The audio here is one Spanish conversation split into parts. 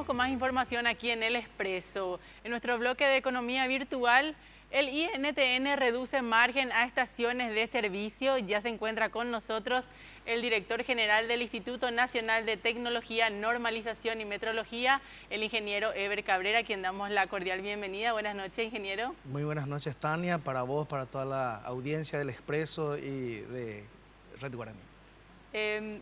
Seguimos con más información aquí en El Expreso. En nuestro bloque de economía virtual, el INTN reduce margen a estaciones de servicio. Ya se encuentra con nosotros el director general del Instituto Nacional de Tecnología, Normalización y Metrología, el ingeniero Eber Cabrera, a quien damos la cordial bienvenida. Buenas noches, ingeniero. Muy buenas noches, Tania, para vos, para toda la audiencia del Expreso y de Red Guaraní.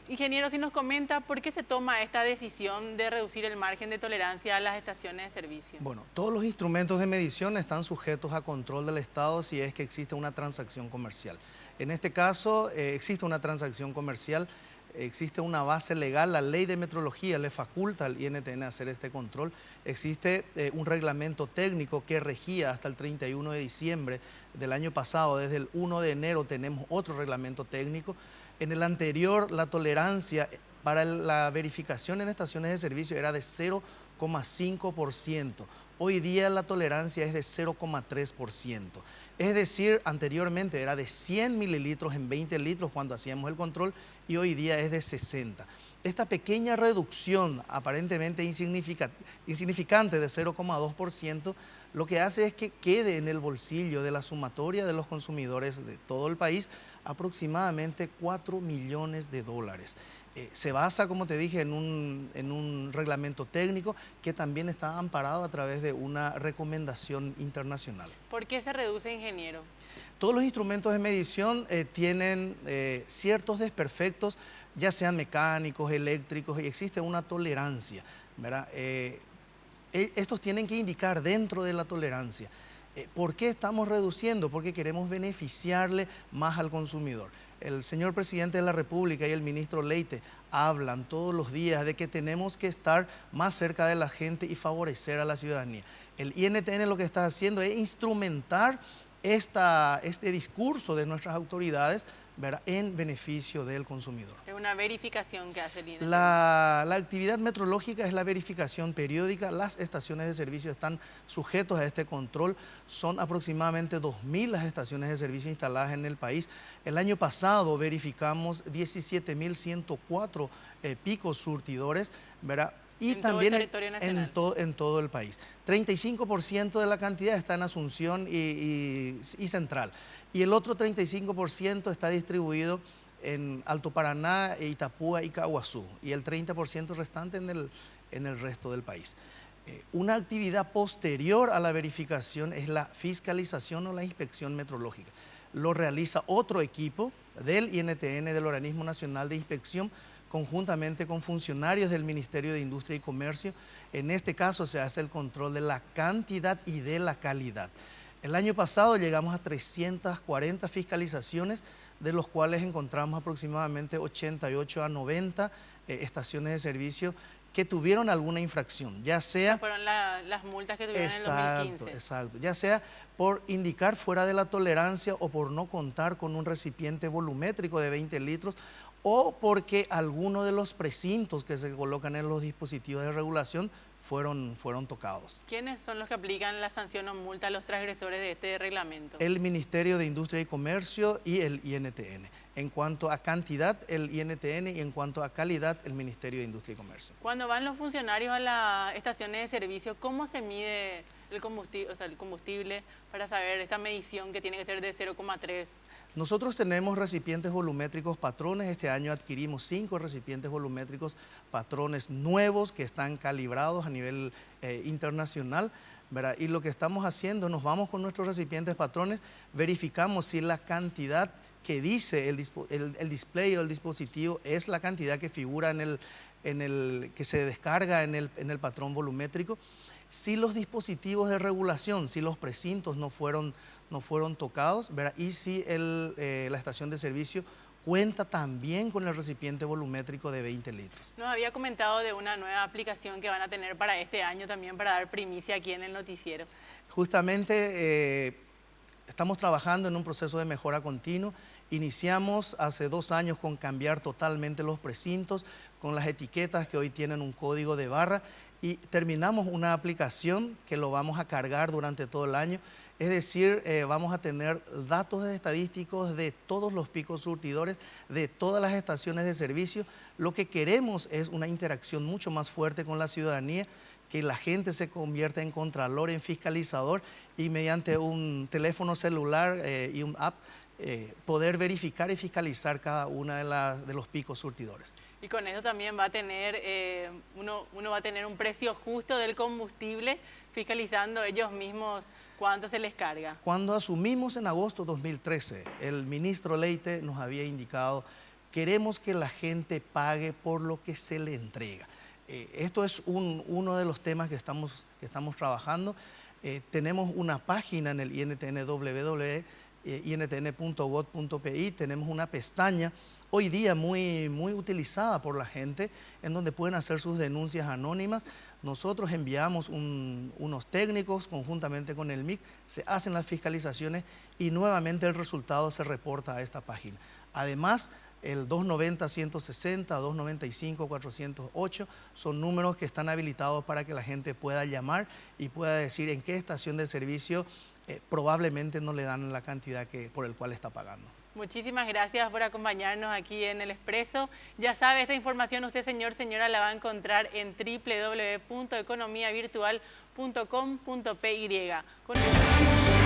Ingeniero, si nos comenta por qué se toma esta decisión de reducir el margen de tolerancia a las estaciones de servicio. Bueno, todos los instrumentos de medición están sujetos a control del Estado si es que existe una transacción comercial. En este caso, existe una transacción comercial, existe una base legal, la ley de metrología le faculta al INTN a hacer este control, existe un reglamento técnico que regía hasta el 31 de diciembre del año pasado, desde el 1 de enero tenemos otro reglamento técnico. En el anterior, la tolerancia para la verificación en estaciones de servicio era de 0,5%. Hoy día la tolerancia es de 0,3%. Es decir, anteriormente era de 100 mililitros en 20 litros cuando hacíamos el control y hoy día es de 60. Esta pequeña reducción aparentemente insignificante de 0,2% lo que hace es que quede en el bolsillo de la sumatoria de los consumidores de todo el país aproximadamente 4 millones de dólares. Se basa, como te dije, en un reglamento técnico que también está amparado a través de una recomendación internacional. ¿Por qué se reduce, ingeniero? Todos los instrumentos de medición tienen ciertos desperfectos, ya sean mecánicos, eléctricos, y existe una tolerancia, ¿verdad? Estos tienen que indicar dentro de la tolerancia. ¿Por qué estamos reduciendo? Porque queremos beneficiarle más al consumidor. El señor presidente de la República y el ministro Leite hablan todos los días de que tenemos que estar más cerca de la gente y favorecer a la ciudadanía. El INTN lo que está haciendo es instrumentar este discurso de nuestras autoridades, ¿verdad?, en beneficio del consumidor. Es una verificación que hace el INTN. La actividad metrológica es la verificación periódica. Las estaciones de servicio están sujetos a este control. Son aproximadamente 2.000 las estaciones de servicio instaladas en el país. El año pasado verificamos 17.104 picos surtidores, ¿verdad?, y también en todo el país. 35% de la cantidad está en Asunción y Central. Y el otro 35% está distribuido en Alto Paraná, Itapúa y Caguazú. Y el 30% restante en el resto del país. Una actividad posterior a la verificación es la fiscalización o la inspección metrológica. Lo realiza otro equipo del INTN, del Organismo Nacional de Inspección, conjuntamente con funcionarios del Ministerio de Industria y Comercio. En este caso se hace el control de la cantidad y de la calidad. El año pasado llegamos a 340 fiscalizaciones, de los cuales encontramos aproximadamente 88 a 90 estaciones de servicio que tuvieron alguna infracción, ya sea... Fueron las multas que tuvieron en el 2015. Exacto, ya sea por indicar fuera de la tolerancia o por no contar con un recipiente volumétrico de 20 litros o porque alguno de los precintos que se colocan en los dispositivos de regulación fueron tocados. ¿Quiénes son los que aplican la sanción o multa a los transgresores de este reglamento? El Ministerio de Industria y Comercio y el INTN. En cuanto a cantidad, el INTN, y en cuanto a calidad, el Ministerio de Industria y Comercio. Cuando van los funcionarios a las estaciones de servicio, ¿cómo se mide el combustible para saber esta medición que tiene que ser de 0,3? Nosotros tenemos recipientes volumétricos patrones. Este año adquirimos 5 recipientes volumétricos patrones nuevos que están calibrados a nivel internacional, ¿verdad? Y lo que estamos haciendo, nos vamos con nuestros recipientes patrones, verificamos si la cantidad que dice el display o el dispositivo es la cantidad que figura que se descarga en el patrón volumétrico. Si los dispositivos de regulación, si los precintos no fueron tocados, ¿verdad?, y si la estación de servicio cuenta también con el recipiente volumétrico de 20 litros. Nos había comentado de una nueva aplicación que van a tener para este año también, para dar primicia aquí en el noticiero. Justamente estamos trabajando en un proceso de mejora continua. Iniciamos hace 2 años con cambiar totalmente los precintos, con las etiquetas que hoy tienen un código de barra, y terminamos una aplicación que lo vamos a cargar durante todo el año. Es decir, vamos a tener datos estadísticos de todos los picos surtidores, de todas las estaciones de servicio. Lo que queremos es una interacción mucho más fuerte con la ciudadanía, que la gente se convierta en contralor, en fiscalizador y mediante un teléfono celular y un app poder verificar y fiscalizar cada una de los picos surtidores. Y con eso también va a tener, uno va a tener un precio justo del combustible, fiscalizando ellos mismos cuánto se les carga. Cuando asumimos en agosto de 2013, el ministro Leite nos había indicado: queremos que la gente pague por lo que se le entrega. Esto es uno de los temas que estamos trabajando. Tenemos una página en el INTN, www.intn.gov.pi, tenemos una pestaña hoy día muy utilizada por la gente, en donde pueden hacer sus denuncias anónimas. Nosotros enviamos unos técnicos conjuntamente con el MIC, se hacen las fiscalizaciones y nuevamente el resultado se reporta a esta página. Además, el 290-160, 295-408 son números que están habilitados para que la gente pueda llamar y pueda decir en qué estación de servicio probablemente no le dan la cantidad por el cual está pagando. Muchísimas gracias por acompañarnos aquí en El Expreso. Ya sabe, esta información usted, señor, señora, la va a encontrar en www.economiavirtual.com.py.